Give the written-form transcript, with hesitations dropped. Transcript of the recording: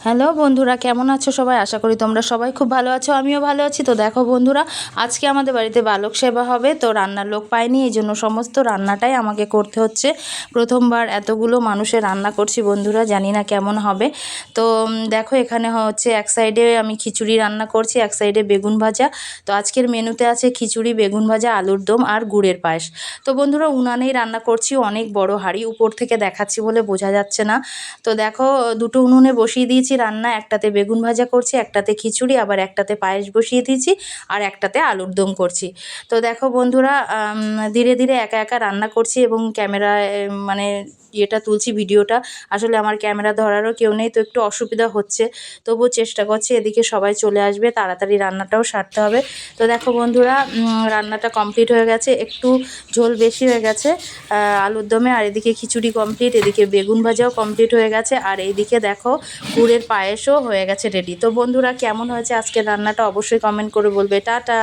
Hello বন্ধুরা, কেমন আছো সবাই? আশা করি তোমরা সবাই খুব ভালো আছো, আমিও ভালো আছি। তো দেখো বন্ধুরা, আজকে আমাদের বাড়িতে বালক সেবা হবে, তো রান্নার লোক পাইনি, এই জন্য সমস্ত রান্নাটাই আমাকে করতে হচ্ছে। প্রথমবার এতগুলো মানুষের রান্না করছি বন্ধুরা, জানি না কেমন হবে। তো দেখো এখানে হচ্ছে এক সাইডে আমি খিচুড়ি রান্না করছি, এক সাইডে বেগুন ভাজা। তো আজকের মেনুতে আছে খিচুড়ি, বেগুন ভাজা, আলুর দম আর গুড়ের পায়েস। তো বন্ধুরা উনানেই রান্না করছি, অনেক বড় হাঁড়ি, উপর থেকে দেখাচ্ছি বলে বোঝা যাচ্ছে না। তো দেখো দুটো উনুনে বসিয়ে দিয়েছি রান্না, একটাতে বেগুন ভাজা করছি, একটাতে খিচুড়ি, আবার একটাতে পায়েস বসিয়ে দিয়েছি, আর একটাতে আলুর দম করছি। তো দেখো বন্ধুরা ধীরে ধীরে একা একা রান্না করছি এবং ক্যামেরায় মানে ইয়েটা তুলছি, ভিডিওটা। আসলে আমার ক্যামেরা ধরারও কেউ নেই, তো একটু অসুবিধা হচ্ছে, তবুও চেষ্টা করছি। এদিকে সবাই চলে আসবে, তাড়াতাড়ি রান্নাটাও সারতে হবে। তো দেখো বন্ধুরা রান্নাটা কমপ্লিট হয়ে গেছে, একটু ঝোল বেশি হয়ে গেছে আলুর দমে, আর এদিকে খিচুড়ি কমপ্লিট, এদিকে বেগুন ভাজাও কমপ্লিট হয়ে গেছে, আর এইদিকে দেখো গুড়ের পায়েসও হয়ে গেছে রেডি। তো বন্ধুরা কেমন হয়েছে আজকের রান্নাটা অবশ্যই কমেন্ট করে বলবে। টাটা।